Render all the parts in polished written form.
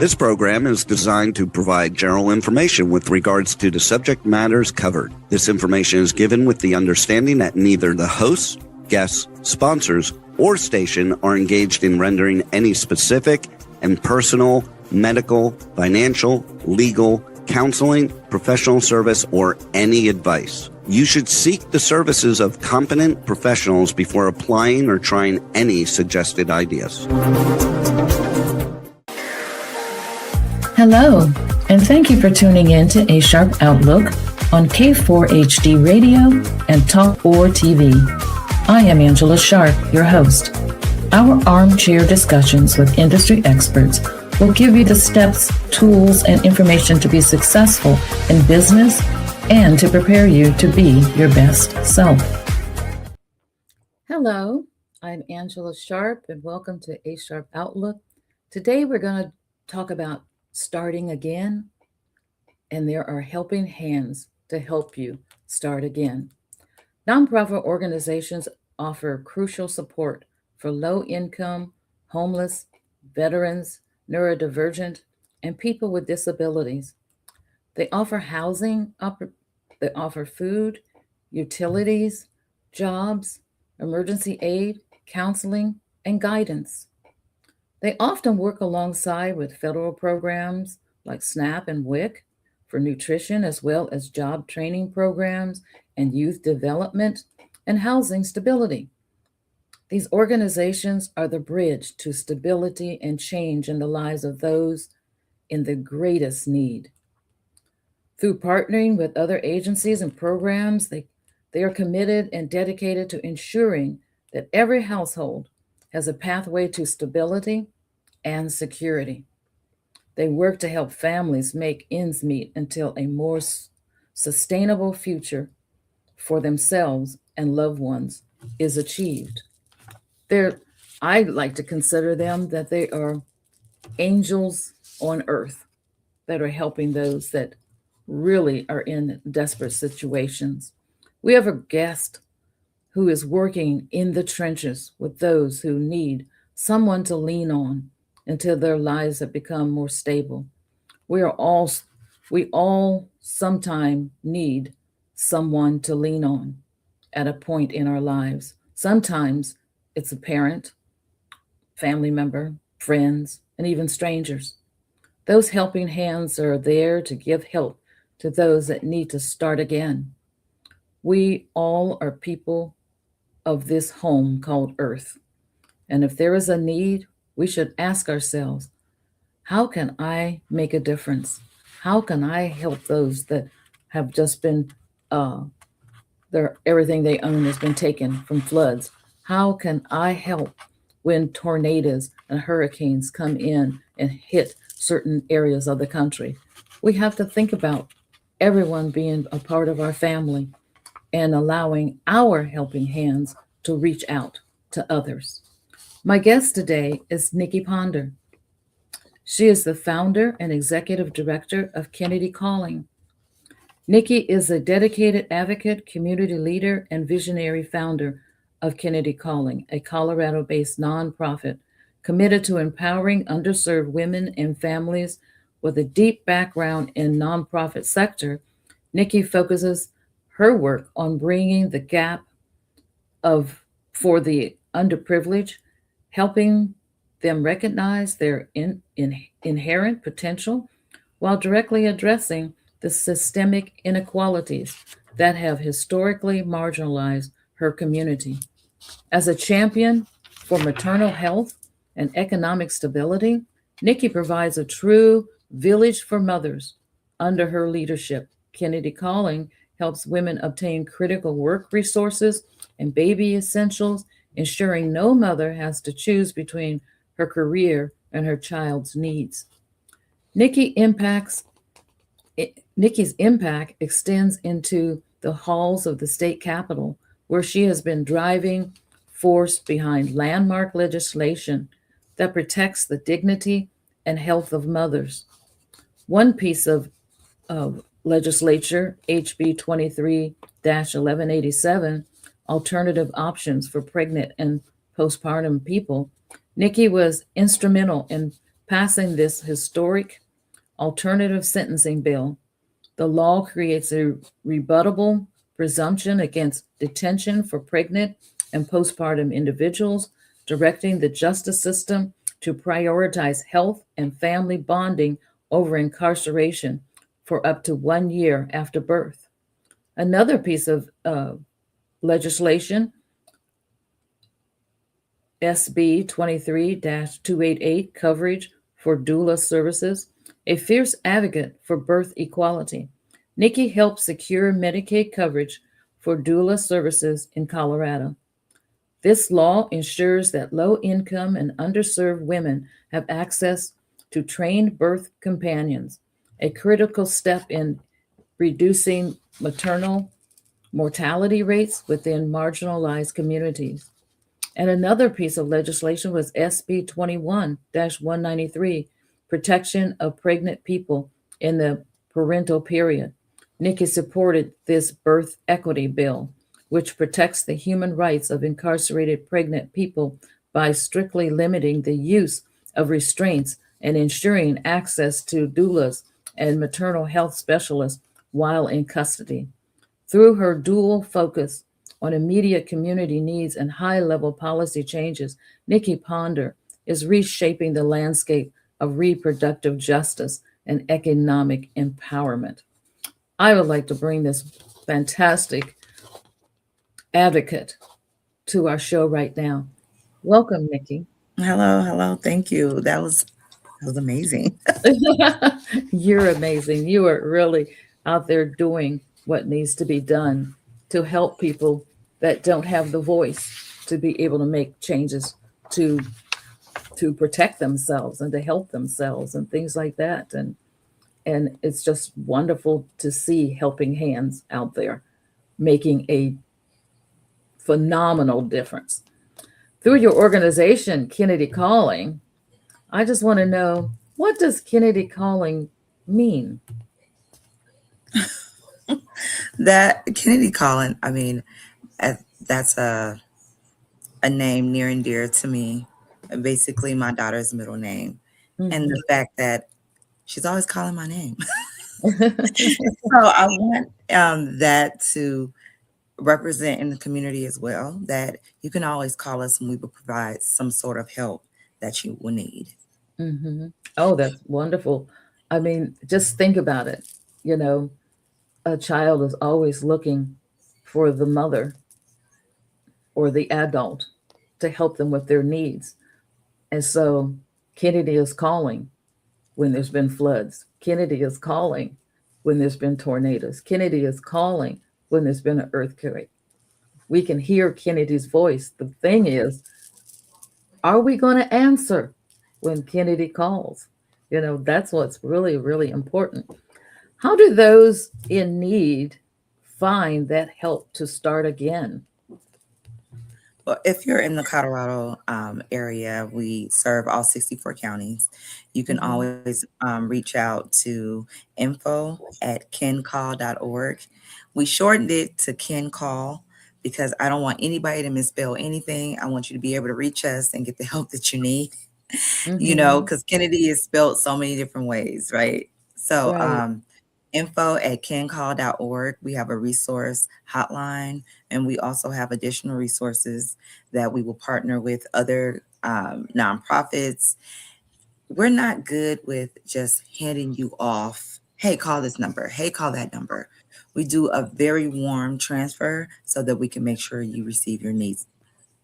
This program is designed to provide general information with regards to the subject matters covered. This information is given with the understanding that neither the hosts, guests, sponsors, or station are engaged in rendering any specific and personal, medical, financial, legal, counseling, professional service, or any advice. You should seek the services of competent professionals before applying or trying any suggested ideas. Hello, and thank you for tuning in to A Sharp Outlook on K4HD Radio and Talk or TV. I am Angela Sharp, your host. Our armchair discussions with industry experts will give you the steps, tools, and information to be successful in business and to prepare you to be your best self. Hello, I'm Angela Sharp, and welcome to A Sharp Outlook. Today we're going to talk about starting again, and there are helping hands to help you start again. Nonprofit organizations offer crucial support for low-income, homeless, veterans, neurodivergent, and people with disabilities. They offer housing, they offer food, utilities, jobs, emergency aid, counseling, and guidance. They often work alongside with federal programs like SNAP and WIC for nutrition, as well as job training programs and youth development and housing stability. These organizations are the bridge to stability and change in the lives of those in the greatest need. Through partnering with other agencies and programs, they are committed and dedicated to ensuring that every household has a pathway to stability and security. They work to help families make ends meet until a more sustainable future for themselves and loved ones is achieved. I like to consider them that they are angels on earth that are helping those that really are in desperate situations. We have a guest who is working in the trenches with those who need someone to lean on until their lives have become more stable. We all sometime need someone to lean on at a point in our lives. Sometimes it's a parent, family member, friends, and even strangers. Those helping hands are there to give help to those that need to start again. We all are people of this home called Earth. And if there is a need, we should ask ourselves, how can I make a difference? How can I help those that have just been, everything they own has been taken from floods? How can I help when tornadoes and hurricanes come in and hit certain areas of the country? We have to think about everyone being a part of our family and allowing our helping hands to reach out to others. My guest today is Nikki Ponder. She is the founder and executive director of Kennedy Calling. Nikki is a dedicated advocate, community leader, and visionary founder of Kennedy Calling, a Colorado-based nonprofit committed to empowering underserved women and families. With a deep background in nonprofit sector, Nikki focuses her work on bringing the gap for the underprivileged, helping them recognize their inherent potential while directly addressing the systemic inequalities that have historically marginalized her community. As a champion for maternal health and economic stability, Nikki provides a true village for mothers. Under her leadership, Kennedy Calling helps women obtain critical work resources and baby essentials, ensuring no mother has to choose between her career and her child's needs. Nikki's impact extends into the halls of the state capitol, where she has been driving force behind landmark legislation that protects the dignity and health of mothers. One piece of legislature, HB 23-1187, alternative options for pregnant and postpartum people, Nikki was instrumental in Passing this historic alternative sentencing bill, the law creates a rebuttable presumption against detention for pregnant and postpartum individuals, directing the justice system to prioritize health and family bonding over incarceration for up to 1 year after birth. Another piece of legislation, SB 23 288, coverage for doula services, a fierce advocate for birth equality. Nikki helped secure Medicaid coverage for doula services in Colorado. This law ensures that low income and underserved women have access to trained birth companions, a critical step in reducing maternal mortality rates within marginalized communities. And another piece of legislation was SB 21 193, protection of pregnant people in the parental period. Nikki supported this birth equity bill, which protects the human rights of incarcerated pregnant people by strictly limiting the use of restraints and ensuring access to doulas and maternal health specialists while in custody. Through her dual focus on immediate community needs and high level policy changes, Nikki Ponder is reshaping the landscape of reproductive justice and economic empowerment. I would like to bring this fantastic advocate to our show right now. Welcome, Nikki. Hello, hello. Thank you. That was amazing. You're amazing. You are really out there doing what needs to be done to help people that don't have the voice to be able to make changes to protect themselves and to help themselves and things like that. And it's just wonderful to see helping hands out there making a phenomenal difference. Through your organization, Kennedy Calling, I just want to know, what does Kennedy Calling mean? That Kennedy Collin, I mean, that's a name near and dear to me. Basically, my daughter's middle name, and the fact that she's always calling my name. So I want that to represent in the community as well. That you can always call us, and we will provide some sort of help that you will need. Mm-hmm. Oh, that's wonderful. I mean, just think about it. You know, a child is always looking for the mother or the adult to help them with their needs. And so Kennedy is calling when there's been floods. Kennedy is calling when there's been tornadoes. Kennedy is calling when there's been an earthquake. We can hear Kennedy's voice. The thing is, are we going to answer when Kennedy calls? You know, that's what's really, really important. How do those in need find that help to start again? Well, if you're in the Colorado area, we serve all 64 counties. You can Mhm. always reach out to info@kencall.org. We shortened it to Ken Call because I don't want anybody to misspell anything. I want you to be able to reach us and get the help that you need, Mhm. because Kennedy is spelled so many different ways, right? So, Right. info@kencall.org. We have a resource hotline, and we also have additional resources that we will partner with other nonprofits. We're not good with just handing you off, hey, call this number, hey, call that number. We do a very warm transfer so that we can make sure you receive your needs.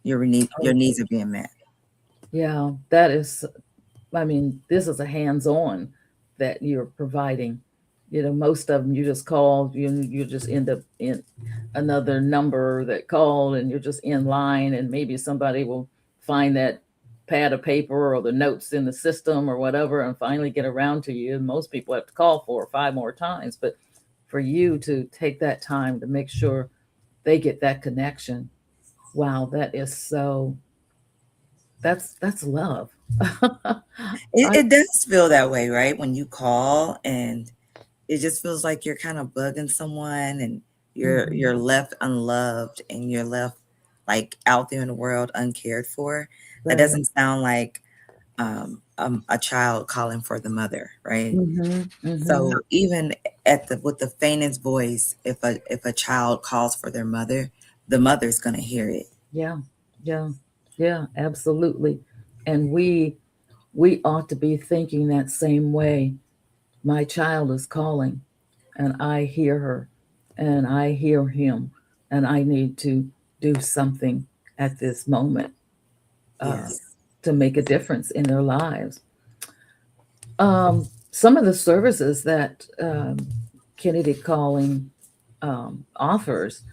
Your Oh, needs are being met. yeah, that is, I mean, this is a hands-on that you're providing. You know, most of them you just call, you just end up in another number that called and you're just in line and maybe somebody will find that pad of paper or the notes in the system or whatever and finally get around to you. And most people have to call 4 or 5 more times. But for you to take that time to make sure they get that connection, wow, that is so, that's love. It, I, it does feel that way, right? When you call and it just feels like you're kind of bugging someone and you're mhm. left unloved and you're left like out there in the world uncared for. That Right. doesn't sound like a child calling for the mother, right? Mm-hmm. So even with the faintest voice, if a child calls for their mother, the mother's gonna hear it. Yeah, yeah, yeah, absolutely. And we ought to be thinking that same way. My child is calling, and I hear her, and I hear him, and I need to do something at this moment uh, Yes. to make a difference in their lives. Some of the services that Kennedy Calling offers,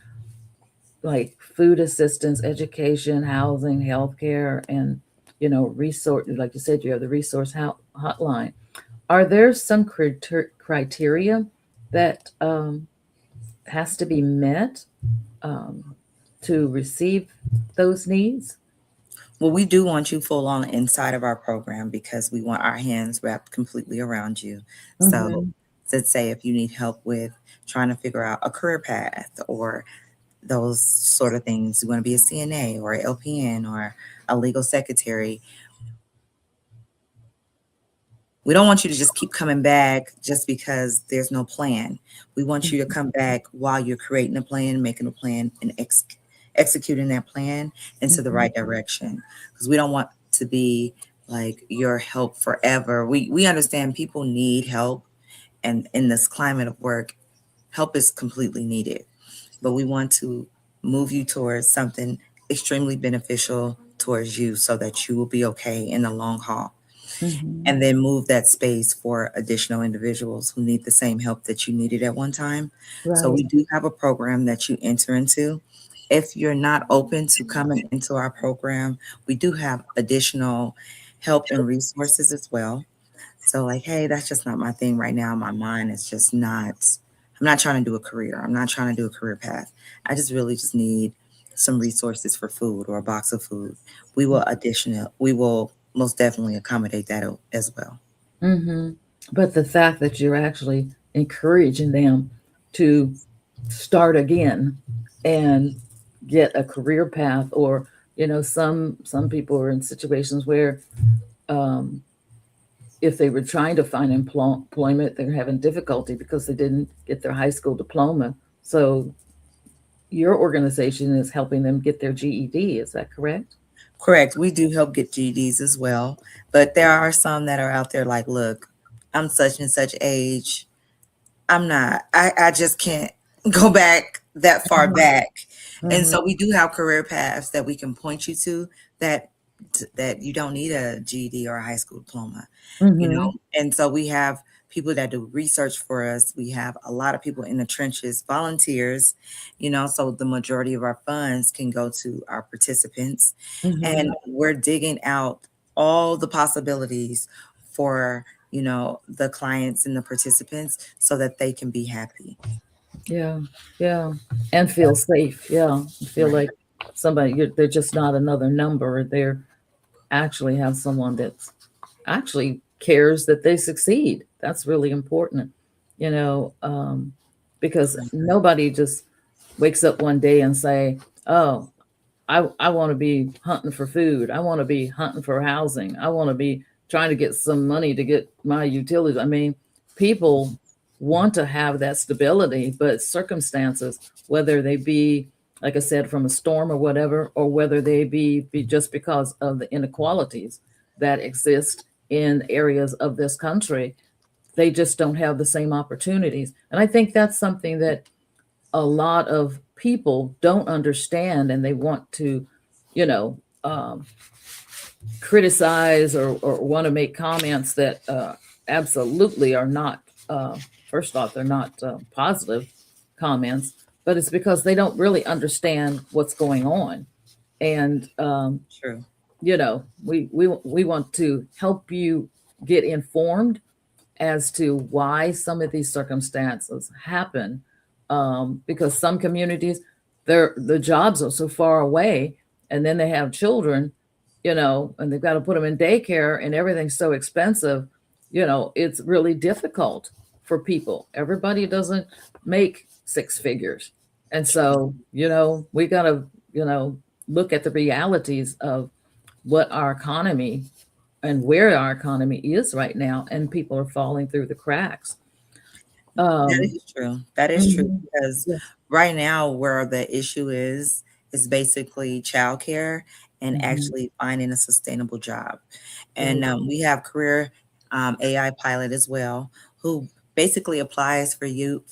like food assistance, education, housing, healthcare, and resource. Like you said, you have the resource hotline. Are there some criteria that has to be met um, to receive those needs? Well, we do want you full on inside of our program because we want our hands wrapped completely around you. So, Mm-hmm. let's say if you need help with trying to figure out a career path or those sort of things, you want to be a CNA or LPN or a legal secretary. We don't want you to just keep coming back just because there's no plan. We want you to come back while you're creating a plan, making a plan, and executing that plan into the Mm-hmm. right direction. Because we don't want to be like your help forever. We understand people need help, and in this climate of work, help is completely needed. But we want to move you towards something extremely beneficial towards you so that you will be okay in the long haul, Mm-hmm. and then move that space for additional individuals who need the same help that you needed at one time. So we Right. do have a program that you enter into. If you're not open to coming into our program, we do have additional help and resources as well. So like, hey, that's just not my thing right now. My mind is just not, I'm not trying to do a career. I'm not trying to do a career path. I just really just need some resources for food or a box of food. We will most definitely accommodate that as well. Mm-hmm. But the fact that you're actually encouraging them to start again and get a career path, or some people are in situations where um, if they were trying to find employment, they're having difficulty because they didn't get their high school diploma. So your organization is helping them get their GED. Is that correct? Correct. We do help get GEDs as well, but there are some that are out there like, look, I'm such and such age. I just can't go back that far back. And Mm-hmm. so we do have career paths that we can point you to that that you don't need a GED or a high school diploma, Mm-hmm. And so we have people that do research for us. We have a lot of people in the trenches, volunteers, so the majority of our funds can go to our participants. Mm-hmm. And we're digging out all the possibilities for the clients and the participants so that they can be happy. Yeah, yeah, and feel safe. Yeah, feel Right. like they're just not another number. They're actually have someone that's actually cares that they succeed. That's really important, you know, um, because nobody just wakes up one day and say, "Oh, I want to be hunting for food. I want to be hunting for housing. I want to be trying to get some money to get my utilities." I mean, people want to have that stability, but circumstances, whether they be, like I said, from a storm or whatever, or whether they be just because of the inequalities that exist in areas of this country, they just don't have the same opportunities. And I think that's something that a lot of people don't understand, and they want to, you know, criticize or want to make comments that absolutely are not, first off, they're not positive comments, but it's because they don't really understand what's going on. And, True. we want to help you get informed as to why some of these circumstances happen, because some communities, the jobs are so far away, and then they have children, and they've got to put them in daycare, and everything's so expensive. It's really difficult for people. Everybody doesn't make six figures, and so we got to look at the realities of what our economy and where our economy is right now, and people are falling through the cracks. That Um, is true. That is true mhm, because yeah, right now where the issue is basically childcare and mhm, actually finding a sustainable job. And right, we have career AI pilot as well, who basically applies for you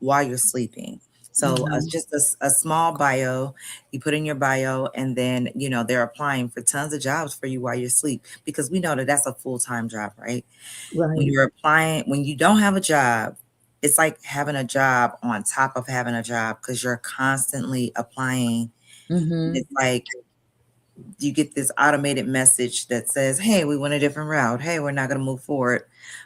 while you're sleeping. So mhm, just a small bio, you put in your bio, and then they're applying for tons of jobs for you while you're asleep because we know that that's a full time job, right? When right, you're applying, when you don't have a job, it's like having a job on top of having a job because you're constantly applying. mhm, It's like you get this automated message that says, "Hey, we went a different route. Hey, we're not going to move forward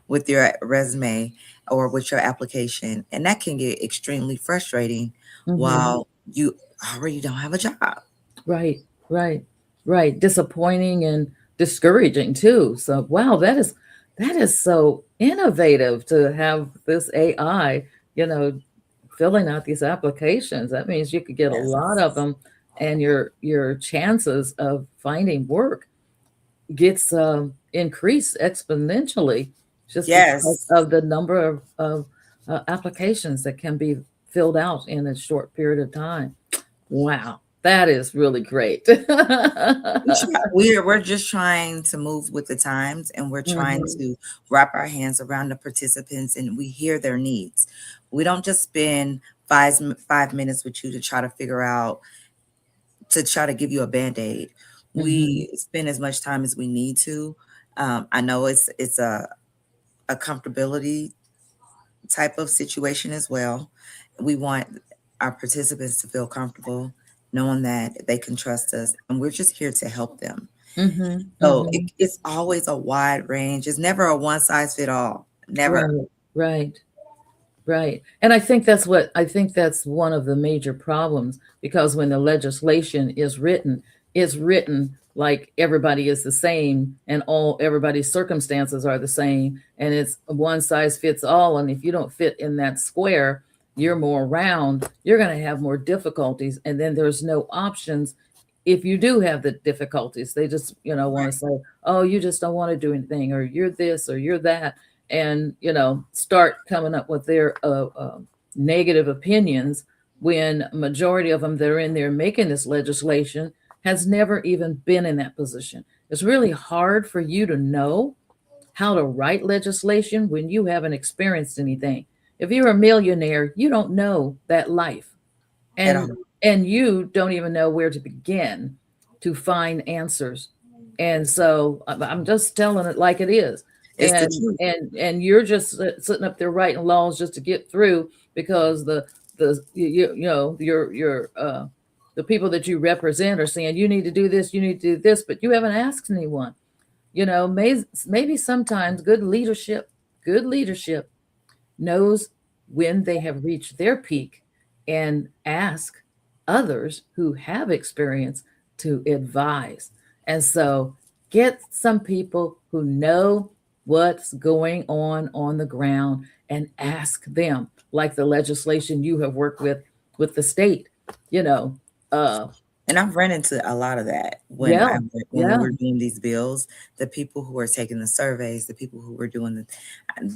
with your resume or with your application." And that can get extremely frustrating mhm. while you already don't have a job. Right, right, right. Disappointing and discouraging too. So wow, that is so innovative to have this AI, you know, filling out these applications. That means you could get a lot Yes. of them, and your chances of finding work gets increased exponentially just because Yes. of the number of applications that can be filled out in a short period of time. Wow, that is really great. We're just trying to move with the times, and we're trying Mhm, to wrap our hands around the participants, and we hear their needs. We don't just spend 5 minutes with you to try to figure out, to try to give you a band-aid. mhm, We spend as much time as we need to. I know it's a comfortability type of situation as well. We want our participants to feel comfortable knowing that they can trust us, and we're just here to help them. mhm, So mhm. it's always a wide range. It's never a one size fit all. Never. Right, right, right. And I think that's one of the major problems, because when the legislation is written, it's written like everybody is the same and all everybody's circumstances are the same, and it's one size fits all. And if you don't fit in that square, you're more round, you're going to have more difficulties, and then there's no options. If you do have the difficulties, they just want to Right. say, oh, you just don't want to do anything, or you're this or you're that, and start coming up with their negative opinions, when a majority of them that are in there making this legislation has never even been in that position. It's really hard for you to know how to write legislation when you haven't experienced anything. If you're a millionaire, you don't know that life, At and all. you don't even know where to begin to find answers. And so I'm just telling it like it is. It's the and truth. and you're just sitting up there writing laws just to get through, because the people that you represent are saying you need to do this, you need to do this, but you haven't asked anyone. Maybe sometimes good leadership knows when they have reached their peak, and ask others who have experience to advise. And so get some people who know what's going on the ground, and ask them, like the legislation you have worked with the state. You know, uh, And I've run into a lot of that yeah, when we yeah, were doing these bills, the people who were taking the surveys, the people who were doing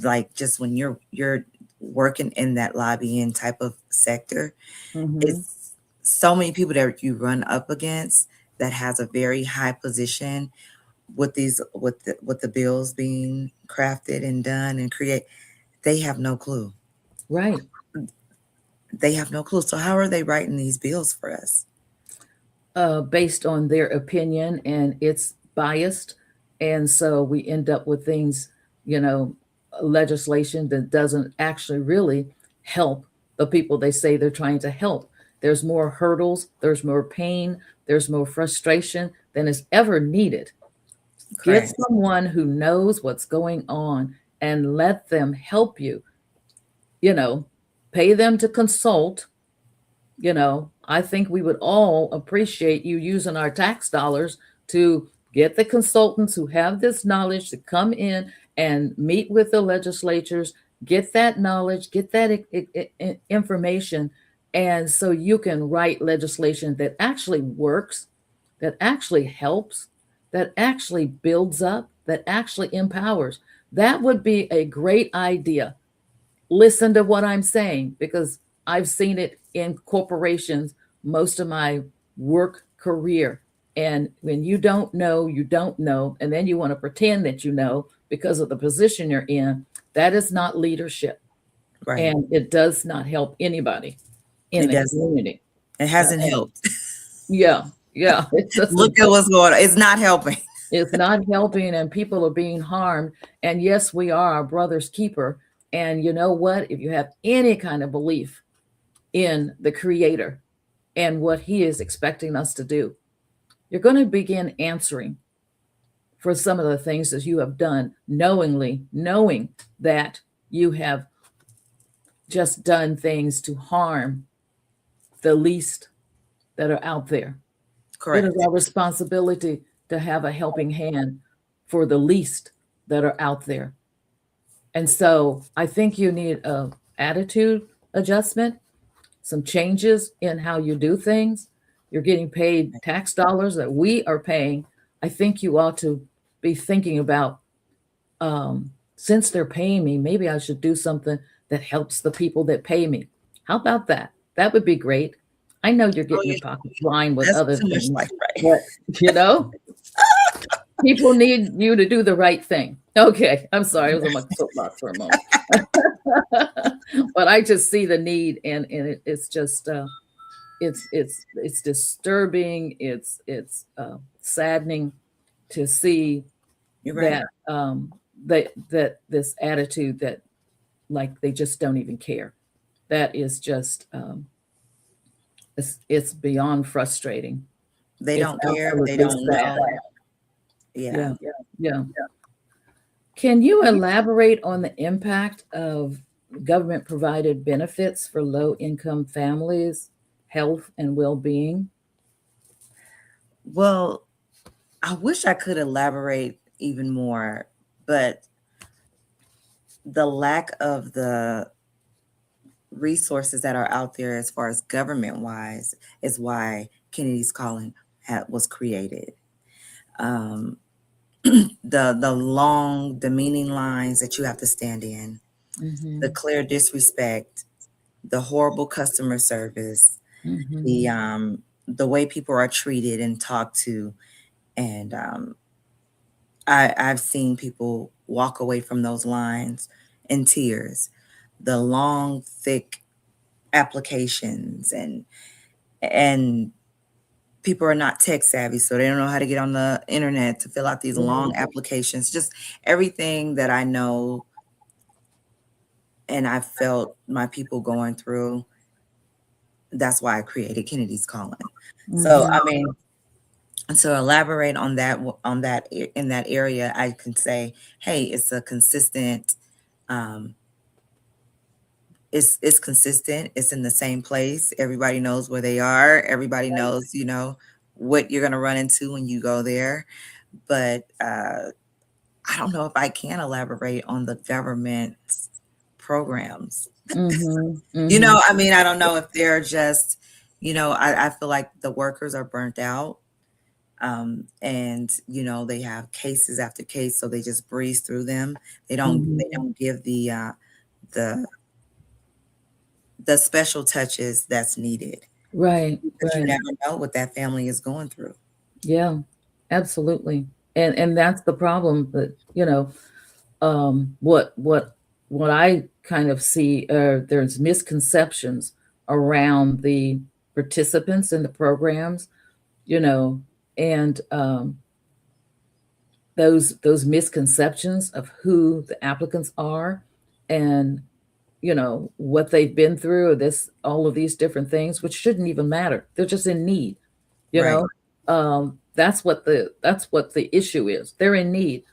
like just when you're working in that lobbying type of sector, hmm, it's so many people that you run up against that has a very high position with these with the bills being crafted and done and create. They have no clue. right. They have no clue. So how are they writing these bills for us? Based on their opinion, and it's biased. And so we end up with things, you know, legislation that doesn't actually really help the people they say they're trying to help. There's more hurdles, there's more pain, there's more frustration than is ever needed. Get Correct. someone who knows what's going on and let them help you, you know, pay them to consult. I think we would all appreciate you using our tax dollars to get the consultants who have this knowledge to come in and meet with the legislatures, get that knowledge, get that information, and so you can write legislation that actually works, that actually helps, that actually builds up. that actually empowers. That would be a great idea. Listen to what I'm saying, because I've seen it in corporations most of my work career. And when you don't know, you don't know, and then you want to pretend that you know because of the position you're in, that is not leadership. Right. And it does not help anybody in It the doesn't. community. It hasn't helped. Yeah, yeah, it Look doesn't. at what's going on. It's not helping. It's not helping, and people are being harmed. And yes, we are our brother's keeper. And you know what? If you have any kind of belief in the Creator and what He is expecting us to do, you're going to begin answering for some of the things that you have done knowingly, knowing that you have just done things to harm the least that are out there. It Correct. is our responsibility to have a helping hand for the least that are out there. And so I think you need a attitude adjustment, some changes in how you do things. You're getting paid tax dollars that we are paying. I think you ought to be thinking about, since they're paying me, maybe I should do something that helps the people that pay me. How about that? That would be great. I know you're Oh, getting your pockets lined with that's other too much things, like right. but people need you to do the right thing. Okay, I'm sorry, I was on my soapbox for a moment. But I just see the need, and it's just it's disturbing. It's saddening to see You're right. that this attitude that, like, they just don't even care. That is just it's beyond frustrating. They It's don't care. They absolutely don't sad. know. Yeah. Yeah. Can you elaborate on the impact of government provided benefits for low income families, health and well being? Well, I wish I could elaborate even more, but the lack of the resources that are out there as far as government wise is why Kennedy's Calling was created. Um, the long demeaning lines that you have to stand in, the Mm-hmm. clear disrespect, the horrible customer service, Mm-hmm. the way people are treated and talked to, and I've seen people walk away from those lines in tears. The long, thick applications, and people are not tech savvy, so they don't know how to get on the internet to fill out these long applications. Just everything that I know and I felt my people going through. That's why I created Kennedy's Calling. So Mm-hmm. I mean, to elaborate on that, in that area, I can say, hey, it's a consistent. Um, it's consistent. It's in the same place. Everybody knows where they are. Everybody knows, what you're gonna run into when you go there. But I don't know if I can elaborate on the government's programs. Mm-hmm. Mm-hmm. I mean, I don't know if they're just, I feel like the workers are burnt out. And they have cases after case, so they just breeze through them. They don't give the the special touches that's needed, Right, because you right. never know what that family is going through. Yeah, absolutely. And that's the problem, that, what I kind of see, there's misconceptions around the participants in the programs, you know, and those misconceptions of who the applicants are, and what they've been through, or this all of these different things, which shouldn't even matter. They're just in need, you Right. know. That's what the issue is. They're in need.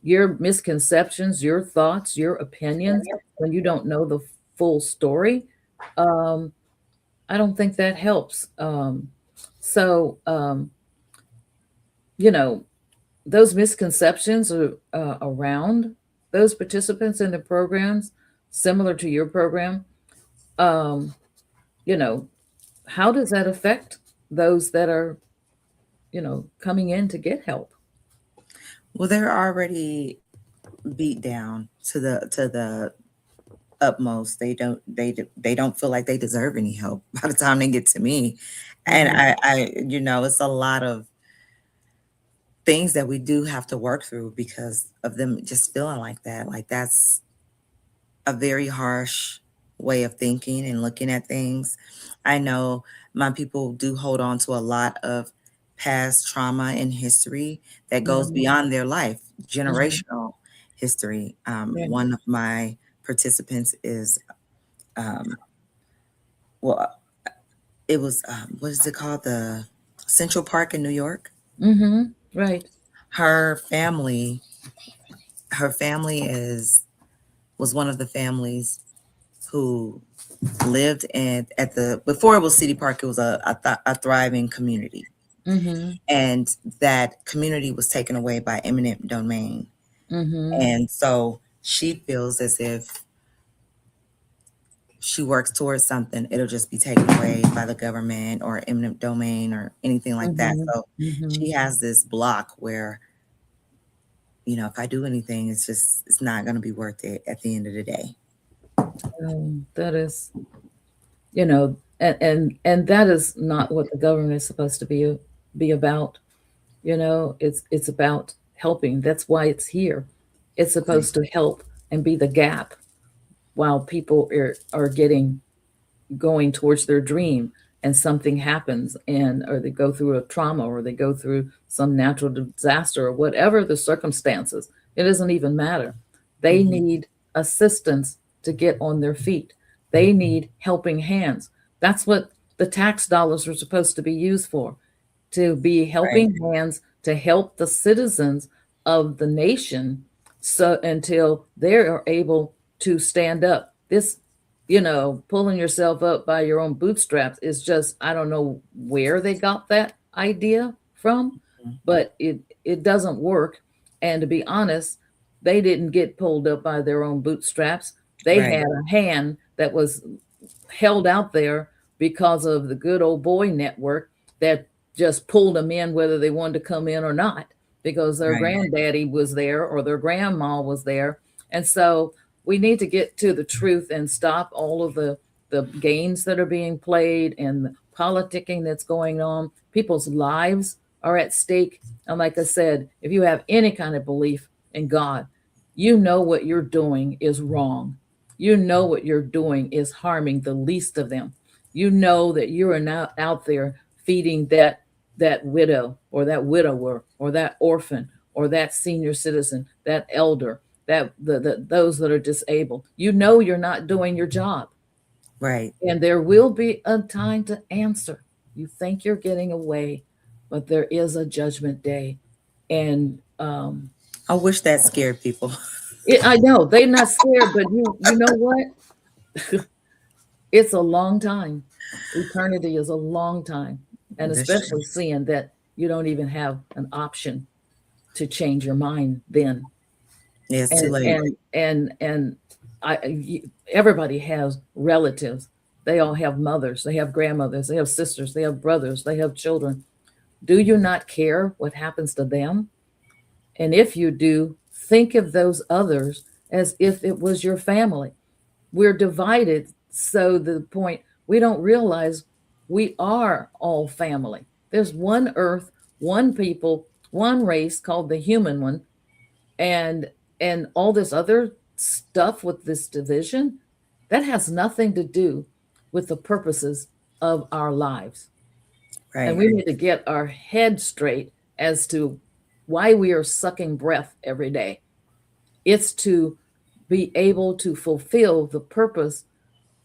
Your misconceptions, your thoughts, your opinions, when you don't know the full story, um, I don't think that helps. So you know those misconceptions are around those participants in the programs, similar to your program. Um, you know, how does that affect those that are, coming in to get help? Well, they're already beat down to the utmost. They don't feel like they deserve any help by the time they get to me. And Mhm. it's a lot of things that we do have to work through because of them just feeling like that. Like that's a very harsh way of thinking and looking at things. I know my people do hold on to a lot of past trauma and history that goes Mhm. beyond their life, Mhm. generational history. Yeah. One of my participants is, well, it was, what is it called? The Central Park in New York. Mhm. Right. Her family, her family was one of the families who lived at the before it was City Park. It was a thriving community, Mhm. and that community was taken away by eminent domain. Mhm. And so she feels as if she works towards something, it'll just be taken away by the government or eminent domain or anything like that. Mhm. So Mhm. she has this block where, if I do anything, it's not going to be worth it at the end of the day. That is, and that is not what the government is supposed to be about. It's about helping. That's why it's here. It's Right. supposed to help and be the gap while people are getting going towards their dream, and something happens, and or they go through a trauma, or they go through some natural disaster, or whatever the circumstances. It doesn't even matter. They Hmm. need assistance to get on their feet. They need helping hands. That's what the tax dollars are supposed to be used for, to be Right. helping hands to help the citizens of the nation, so until they are able to stand up. This, pulling yourself up by your own bootstraps is just, I don't know where they got that idea from, but it doesn't work. And to be honest, they didn't get pulled up by their own bootstraps. They Right. had a hand that was held out there because of the good old boy network that just pulled them in whether they wanted to come in or not, because their Right. granddaddy was there or their grandma was there. And so we need to get to the truth and stop all of the games that are being played and the politicking that's going on. People's lives are at stake. And like I said, if you have any kind of belief in God, you know what you're doing is wrong. You know what you're doing is harming the least of them. You know that you are now out there feeding that widow or that widower or that orphan or that senior citizen, that elder, that those that are disabled. You know you're not doing your job, Right. and there will be a time to answer. You think you're getting away, but there is a judgment day, and I wish that scared people. I know they're not scared, but you know what? It's a long time. Eternity is a long time. And That's true. especially seeing that you don't even have an option to change your mind then. Yeah, it's too And late. and everybody has relatives. They all have mothers, they have grandmothers, they have sisters, they have brothers, they have children. Do you not care what happens to them? And if you do, think of those others as if it was your family. We're divided so the point we don't realize we are all family. There's one earth, one people, one race called the human one, and all this other stuff with this division that has nothing to do with the purposes of our lives. And Right. we need to get our head straight as to why we are sucking breath every day. It's to be able to fulfill the purpose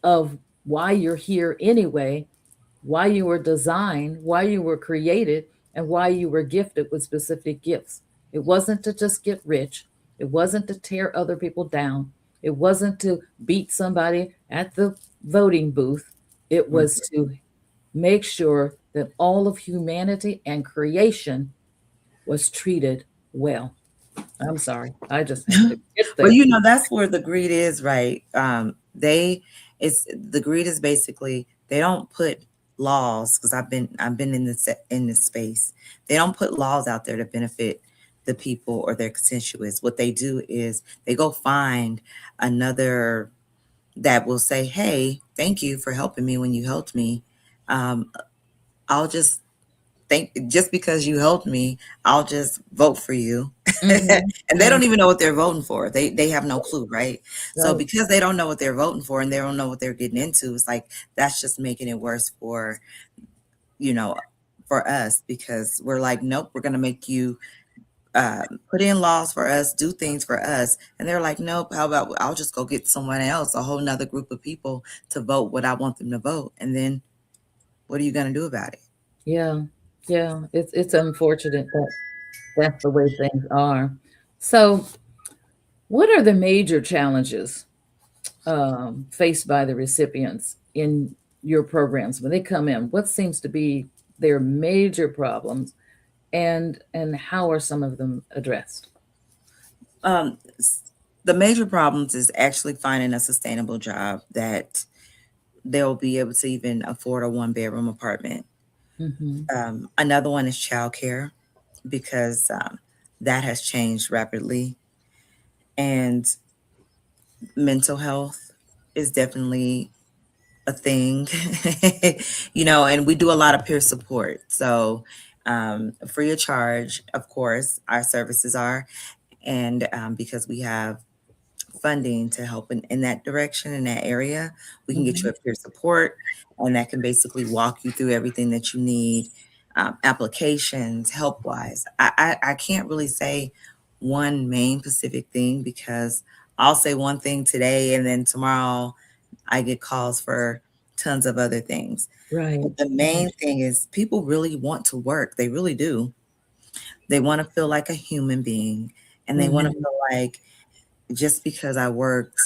of why you're here anyway, why you were designed, why you were created, and why you were gifted with specific gifts. It wasn't to just get rich, it wasn't to tear other people down, it wasn't to beat somebody at the voting booth. It Mm. was to make sure that all of humanity and creation was treated well. I'm sorry, I just had to get Well, there. that's where the greed is, right? It's the greed is basically they don't put laws because I've been in this space. They don't put laws out there to benefit the people or their constituents. What they do is they go find another that will say, hey, thank you for helping me when you helped me. I'll just just because you helped me, I'll just vote for you. Mhm. And they don't even know what they're voting for. They have no clue, right? So Right. because they don't know what they're voting for and they don't know what they're getting into, it's like that's just making it worse for, you know, for us, because we're like, nope, we're gonna make you put in laws for us, do things for us. And they're like, nope, how about I'll just go get someone else, a whole nother group of people to vote what I want them to vote. And then what are you gonna do about it? Yeah. Yeah. It's unfortunate that that's the way things are. So, what are the major challenges faced by the recipients in your programs when they come in? What seems to be their major problems, and how are some of them addressed? Um, the major problems is actually finding a sustainable job that they'll be able to even afford a 1 bedroom apartment. Hmm. Another one is childcare, because that has changed rapidly. And mental health is definitely a thing, and we do a lot of peer support. So, free of charge, of course, our services are. And because we have funding to help in that direction, in that area, we can get you Hmm. a peer support, and that can basically walk you through everything that you need, applications, help wise. I can't really say one main specific thing, because I'll say one thing today and then tomorrow I get calls for tons of other things. Right. But the main thing is people really want to work. They really do. They want to feel like a human being, and they want to Hmm. feel like just because I worked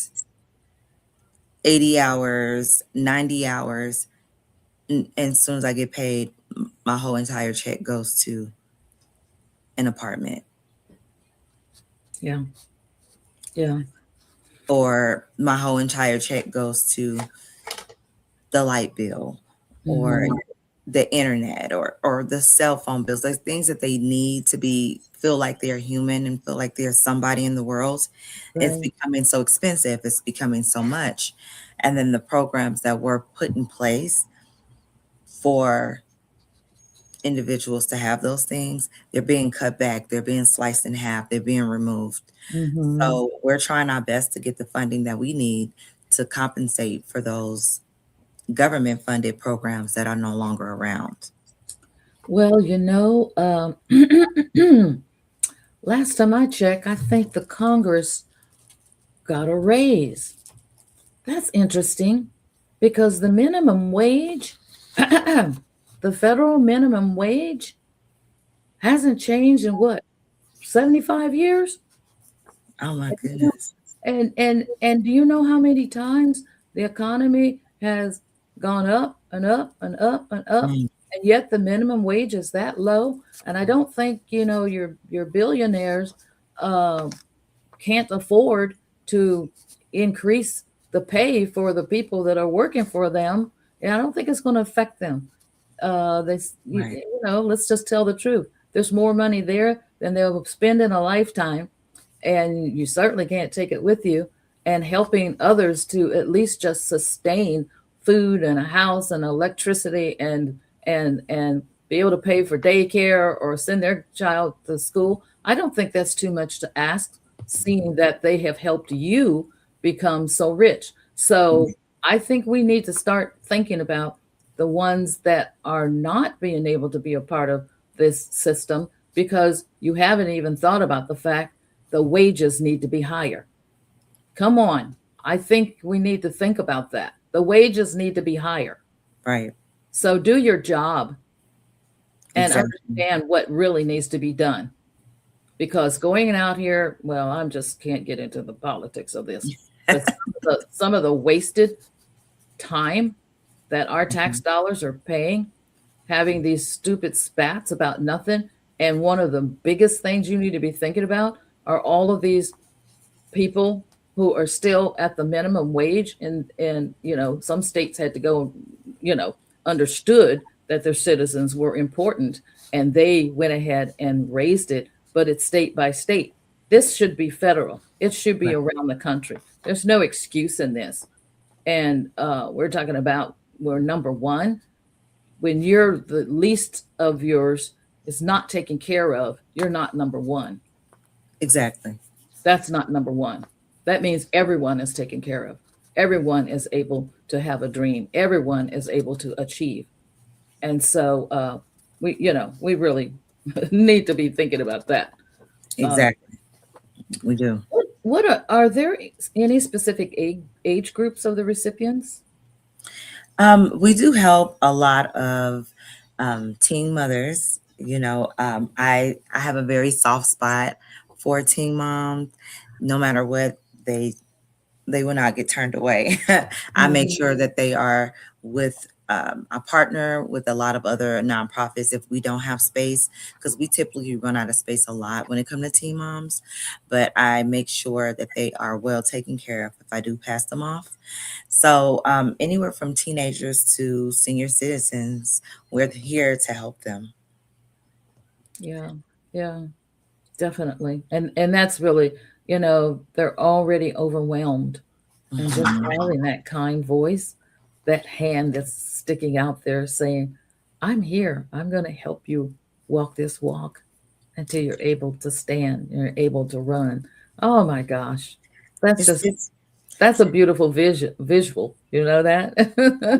80 hours, 90 hours, and as soon as I get paid, my whole entire check goes to an apartment, Yeah. Yeah. or my whole entire check goes to the light bill, or Hmm. the internet, or the cell phone bills. Those things that they need to be feel like they're human and feel like they're somebody in the world. It's Right. becoming so expensive. It's becoming so much. And then the programs that were put in place for individuals to have those things, they're being cut back, they're being sliced in half, they're being removed. Hmm. So we're trying our best to get the funding that we need to compensate for those government funded programs that are no longer around. Well, last time I checked, I think the Congress got a raise. That's interesting because the minimum wage, the federal minimum wage hasn't changed in what, 75 years? Oh my goodness. And do you know how many times the economy has gone up and up and up and up, Mm, and yet the minimum wage is that low? And I don't think, your billionaires uh, can't afford to increase the pay for the people that are working for them. And I don't think it's going to affect them. right. Let's just tell the truth. There's more money there than they'll spend in a lifetime, and you certainly can't take it with you. And helping others to at least just sustain food and a house and electricity and be able to pay for daycare or send their child to school, I don't think that's too much to ask, seeing that they have helped you become so rich. So I think we need to start thinking about the ones that are not being able to be a part of this system, because you haven't even thought about the fact the wages need to be higher. Come on. I think we need to think about that. The wages need to be higher. Right. So do your job and Exactly. understand what really needs to be done. Because going out here, well, I just can't get into the politics of this. But some of the wasted time that our tax Mhm. dollars are paying, having these stupid spats about nothing. And one of the biggest things you need to be thinking about are all of these people who are still at the minimum wage, and some states had to go, you know understood that their citizens were important, and they went ahead and raised it. but it's state by state. This should be federal. It should be Right. around the country. There's no excuse in this. And we're talking about we're number one. When you're the least of yours is not taken care of, you're not number one. Exactly. That's not number one. That means everyone is taken care of. Everyone is able to have a dream. Everyone is able to achieve. And so we really need to be thinking about that. Exactly. We do. Are there any specific age groups of the recipients? We do help a lot of teen mothers. I have a very soft spot for teen moms. No matter what, they will not get turned away. I make sure that they are with a partner with a lot of other nonprofits if we don't have space, because we typically run out of space a lot when it comes to teen moms. But I make sure that they are well taken care of if I do pass them off. So anywhere from teenagers to senior citizens, we're here to help them. Yeah, yeah, definitely. And that's really, they're already overwhelmed. And just having that kind voice, that hand that's sticking out there saying, I'm here. I'm going to help you walk this walk until you're able to stand, you're able to run. Oh my gosh. That's a beautiful visual. You know that?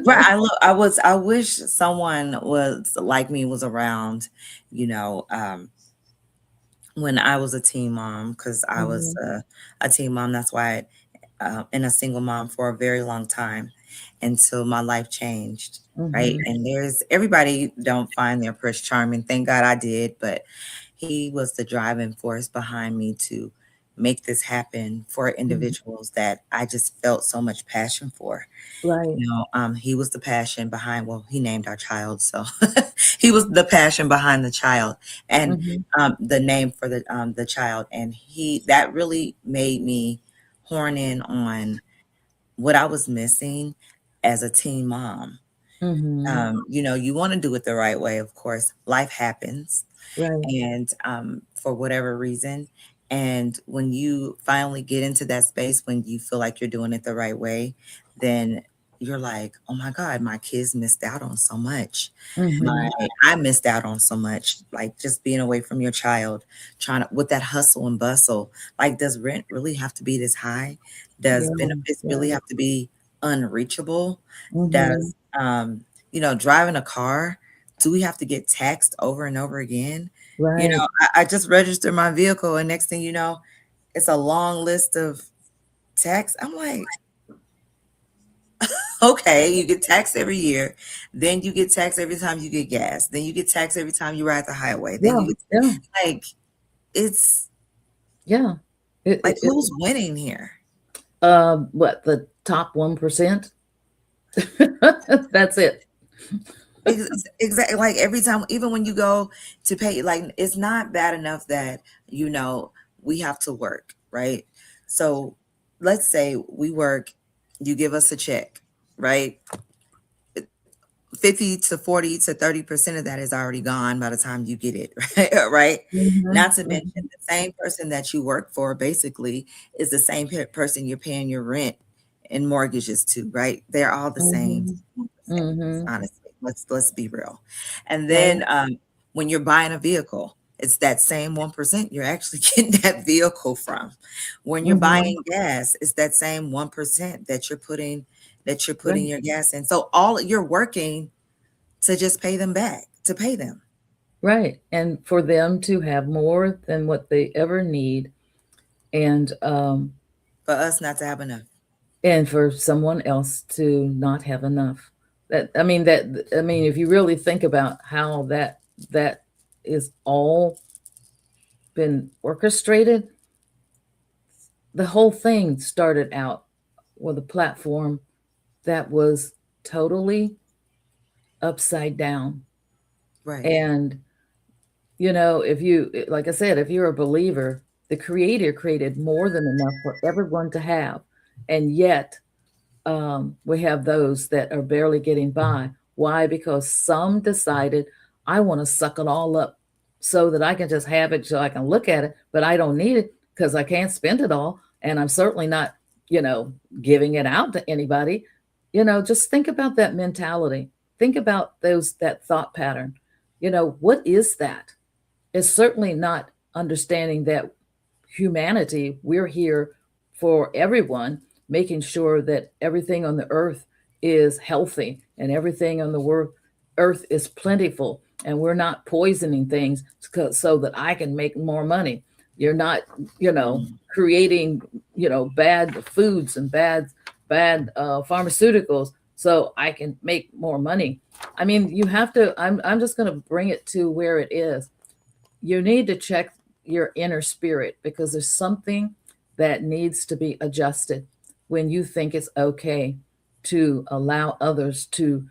Right. I wish someone was like me, was around, you know, when I was a teen mom, because I was a teen mom. That's why and a single mom for a very long time until my life changed. Right. And everybody don't find their Prince Charming. Thank God I did, but he was the driving force behind me to make this happen for individuals that I just felt so much passion for. Right. He was the passion behind, well, he named our child. So he was the passion behind the child and the name for the child. And that really made me horn in on what I was missing as a teen mom. You want to do it the right way. Of course, life happens. Right. And for whatever reason. And when you finally get into that space, when you feel like you're doing it the right way, then you're like, oh my God, my kids missed out on so much. I missed out on so much, like just being away from your child, with that hustle and bustle. Like, does rent really have to be this high? Does benefits really have to be unreachable? Does, driving a car, do we have to get taxed over and over again? Right. I just registered my vehicle, and next thing you know, it's a long list of tax. I'm like, okay, you get taxed every year. Then you get taxed every time you get gas. Then you get taxed every time you ride the highway. Then like, it's who's winning here? What, the top 1%? That's it. Exactly. Like every time, even when you go to pay, like it's not bad enough that we have to work, right? So let's say we work, you give us a check, right? 50 to 40 to 30% of that is already gone by the time you get it, right? Not to mention the same person that you work for basically is the same person you're paying your rent and mortgages to, right? They're all the same, honestly. Let's be real. And then when you're buying a vehicle, it's that same 1% you're actually getting that vehicle from. When you're buying gas, it's that same 1% that you're putting your gas in. So you're working to just pay them back, to pay them. Right. And for them to have more than what they ever need. And for us not to have enough. And for someone else to not have enough. If you really think about how that is all been orchestrated, the whole thing started out with a platform that was totally upside down. Right. And, if you're a believer, the Creator created more than enough for everyone to have. And yet, we have those that are barely getting by. Why? Because some decided, I want to suck it all up so that I can just have it so I can look at it, but I don't need it because I can't spend it all. And I'm certainly not, giving it out to anybody. Just think about that mentality. Think about that thought pattern. What is that? It's certainly not understanding that humanity, we're here for everyone, making sure that everything on the earth is healthy and everything on the earth is plentiful, and we're not poisoning things so that I can make more money. You're not, creating, bad foods and bad pharmaceuticals so I can make more money. I mean, you have to. I'm just going to bring it to where it is. You need to check your inner spirit because there's something that needs to be adjusted when you think it's okay to allow others to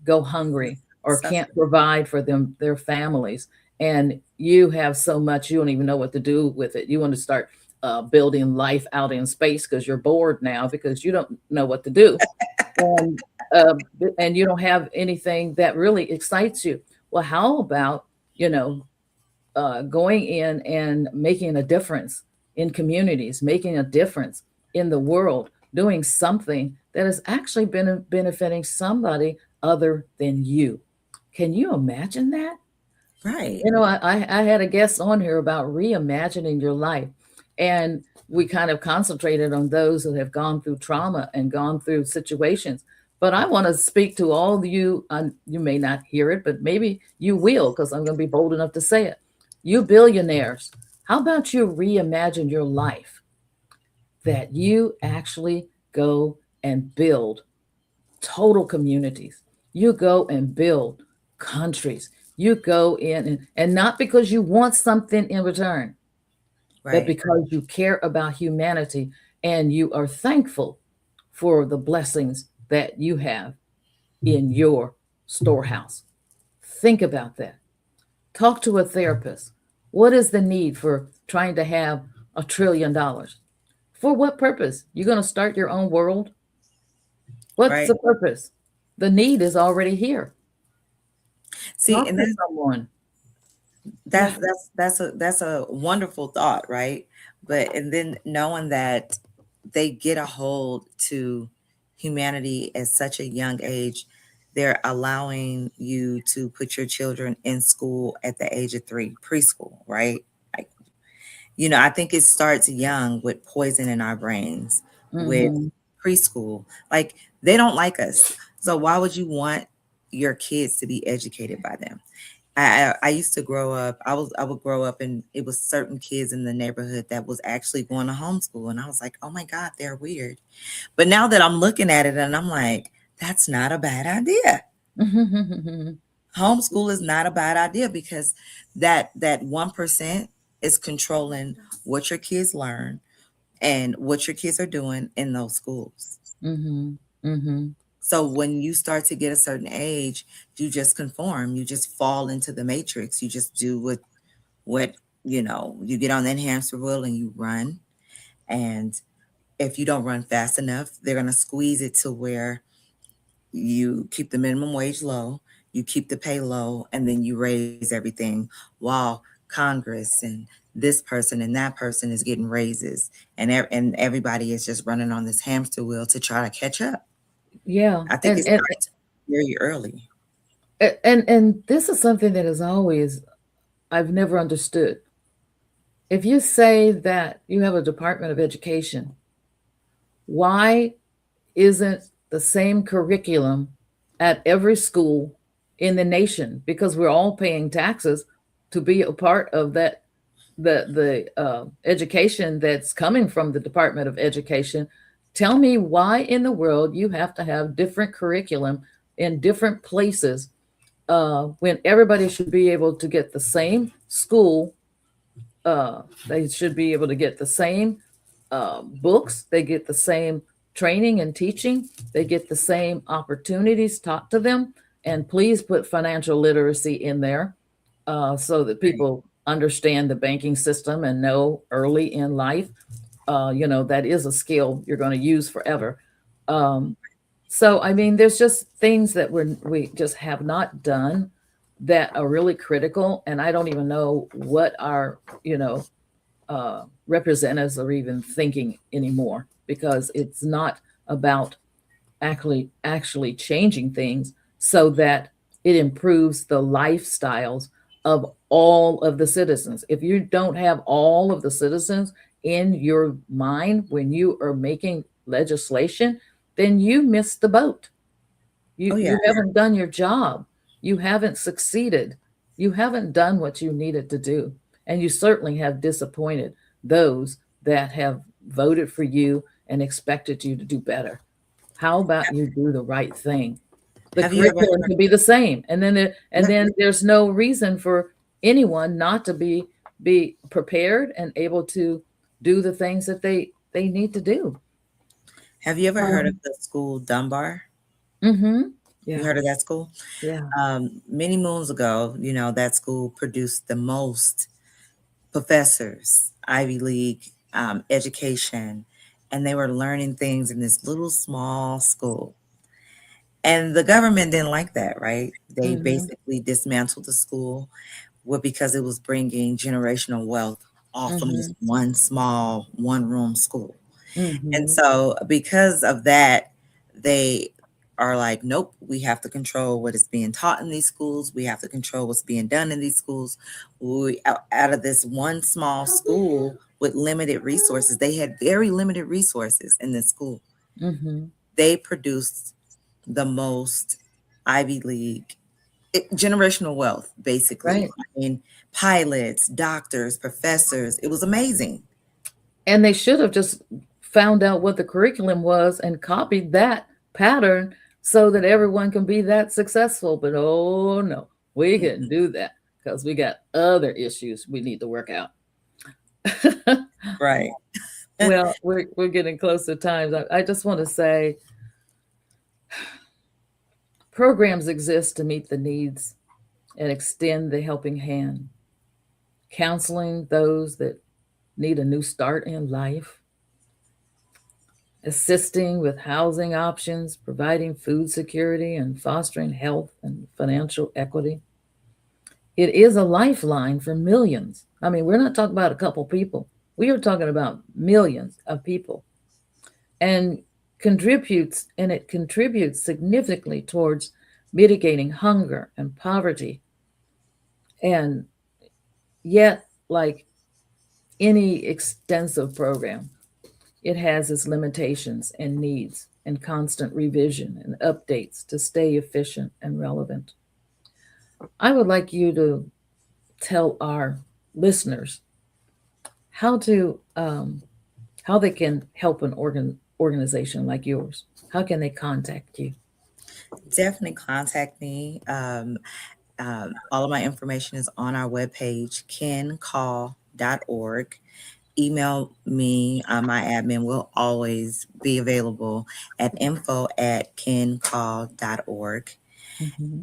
go hungry or can't provide for their families, and you have so much you don't even know what to do with it. You want to start building life out in space because you're bored now because you don't know what to do, and uh, and you don't have anything that really excites you. Well, how about going in and making a difference in communities, making a difference in the world, doing something that is actually benefiting somebody other than you. Can you imagine that? Right. I had a guest on here about reimagining your life. And we kind of concentrated on those that have gone through trauma and gone through situations. But I want to speak to all of you. You may not hear it, but maybe you will, because I'm going to be bold enough to say it. You billionaires, how about you reimagine your life that you actually go and build total communities? You go and build countries. You go in and not because you want something in return, but Right. because you care about humanity and you are thankful for the blessings that you have in your storehouse. Think about that. Talk to a therapist. What is the need for trying to have $1 trillion? For what purpose? You're going to start your own world? What's Right. the purpose? The need is already here. See, Talk and to someone. Yeah. that's a wonderful thought, right? But and then knowing that they get a hold to humanity at such a young age, they're allowing you to put your children in school at the age of 3, preschool, right? Like, I think it starts young with poison in our brains, with Mm-hmm. preschool. Like, they don't like us. So why would you want your kids to be educated by them? I used to grow up. I would grow up and it was certain kids in the neighborhood that was actually going to homeschool, and I was like, oh my God, they're weird. But now that I'm looking at it and I'm like, that's not a bad idea. Homeschool is not a bad idea because that 1% is controlling what your kids learn and what your kids are doing in those schools. Mm-hmm. Mm-hmm. So when you start to get a certain age, you just conform. You just fall into the matrix. You just do what you get on that hamster wheel and you run. And if you don't run fast enough, they're gonna squeeze it to where you keep the minimum wage low, you keep the pay low, and then you raise everything while Congress and this person and that person is getting raises, and everybody is just running on this hamster wheel to try to catch up. Yeah. I think it starts very early. And this is something that is always I've never understood. If you say that you have a Department of Education, why isn't the same curriculum at every school in the nation? Because we're all paying taxes to be a part of that, the education that's coming from the Department of Education. Tell me why in the world you have to have different curriculum in different places when everybody should be able to get the same school. They should be able to get the same books. They get the same training and teaching. They get the same opportunities taught to them. And please put financial literacy in there so that people understand the banking system and know early in life, that is a skill you're going to use forever. Um, so, I mean, there's just things that we just have not done that are really critical. And I don't even know what our, representatives are even thinking anymore, because it's not about actually changing things so that it improves the lifestyles of all of the citizens. If you don't have all of the citizens in your mind when you are making legislation, then you missed the boat. Oh You yeah. haven't done your job. You haven't succeeded. You haven't done what you needed to do. And you certainly have disappointed those that have voted for you and expected you to do better. How about you do the right thing? The Have you ever curriculum heard? can be the same. And then Yeah, there's no reason for anyone not to be prepared and able to do the things that they need to do. have you ever heard of Um, the school Dunbar? mm-hmm. You Yeah. heard of that school? Yeah. Many moons ago, that school produced the most professors, Ivy League education, and they were learning things in this little small school. And the government didn't like that, right? They Mm-hmm. basically dismantled the school because it was bringing generational wealth off from this Mm-hmm. one small, one room school. And Mm-hmm. so, because of that, they are like, nope, we have to control what is being taught in these schools. We have to control what's being done in these schools. Out of this one small school with limited resources, they had very limited resources in this school. Mm-hmm. They produced the most Ivy League generational wealth, basically. Right. I mean, pilots, doctors, professors. It was amazing. And they should have just found out what the curriculum was and copied that pattern so that everyone can be that successful. But oh no, we couldn't Mhm. do that because we got other issues we need to work out. Right. Well, we're getting close to times. I just want to say programs exist to meet the needs and extend the helping hand, counseling those that need a new start in life, assisting with housing options, providing food security, and fostering health and financial equity. It is a lifeline for millions. I mean, we're not talking about a couple people. We are talking about millions of people, and it contributes significantly towards mitigating hunger and poverty. And yet, like any extensive program, it has its limitations and needs and constant revision and updates to stay efficient and relevant. I would like you to tell our listeners how to how they can help an organization like yours. How can they contact you? Definitely contact me. All of my information is on our webpage, kencall.org. Email me. My admin will always be available at info@kencall.org. Mm-hmm.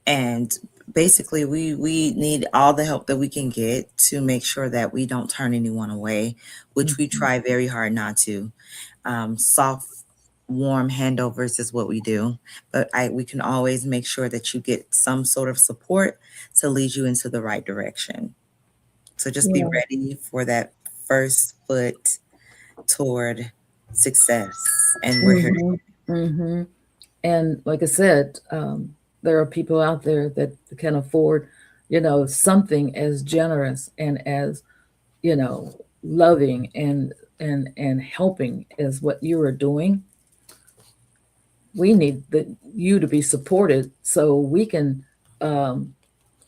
And basically, we need all the help that we can get to make sure that we don't turn anyone away, which we Mm-hmm. try very hard not to. Soft, warm handovers is what we do, but we can always make sure that you get some sort of support to lead you into the right direction. So just be Yeah. ready for that first foot toward success, and we're here. Mm-hmm. Mm-hmm. And like I said, there are people out there that can afford, something as generous and as, loving and helping as what you are doing. We need you to be supported so we can um,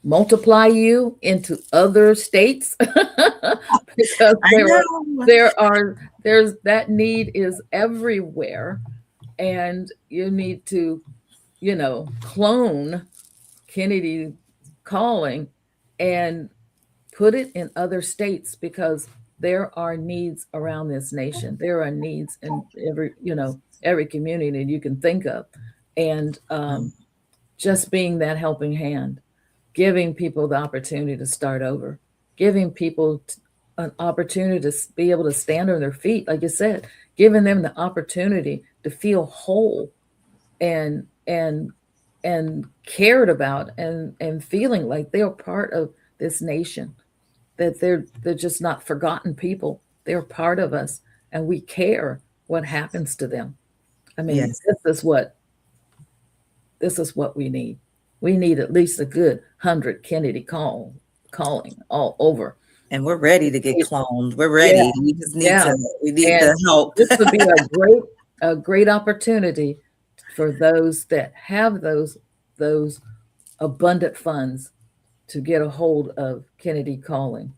multiply you into other states because I know. there's that need is everywhere, and you need to clone Kennedy calling and put it in other states, because there are needs around this nation. There are needs in every community that you can think of, and just being that helping hand, giving people the opportunity to start over, giving people an opportunity to be able to stand on their feet, like you said, giving them the opportunity to feel whole and and cared about, and feeling like they are part of this nation, that they're just not forgotten people. They're part of us, and we care what happens to them. I mean, Yes. this is what we need. We need at least a good 100 Kennedy calling all over. And we're ready to get cloned. We're Yeah, ready. We just need yeah. we need And the help. this would be a great opportunity for those that have those abundant funds to get a hold of Kennedy calling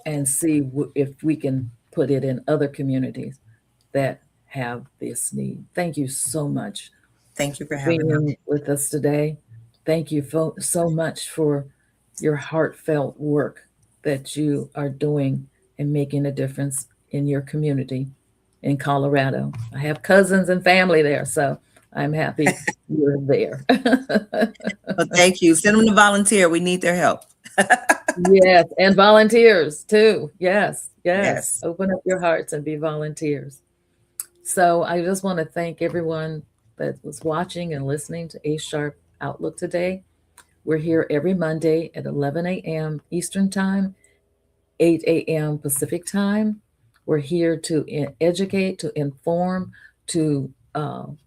and see if we can put it in other communities that have this need. Thank you so much Thank you for for having me. being with us today. Thank you so much for your heartfelt work that you are doing and making a difference in your community in Colorado. I have cousins and family there, so I'm happy you're there. Well, thank you. Send them to volunteer. We need their help. Yes, and volunteers too. Yes. Yes. Open up your hearts and be volunteers. So I just want to thank everyone that was watching and listening to A Sharp Outlook today. We're here every Monday at 11 a.m. Eastern Time, 8 a.m. Pacific Time. We're here to educate, to inform, to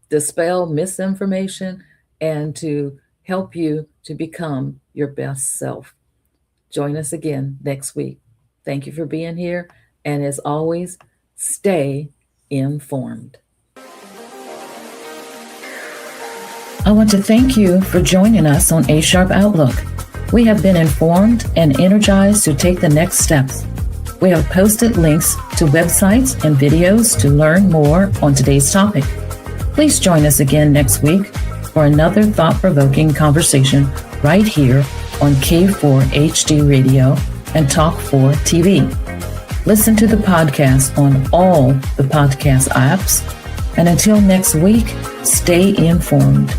dispel misinformation, and to help you to become your best self. Join us again next week. Thank you for being here. And as always, stay informed. I want to thank you for joining us on A Sharp Outlook. We have been informed and energized to take the next steps. We have posted links to websites and videos to learn more on today's topic. Please join us again next week for another thought-provoking conversation right here on K4 HD Radio and Talk 4 TV. Listen to the podcast on all the podcast apps. And until next week, stay informed.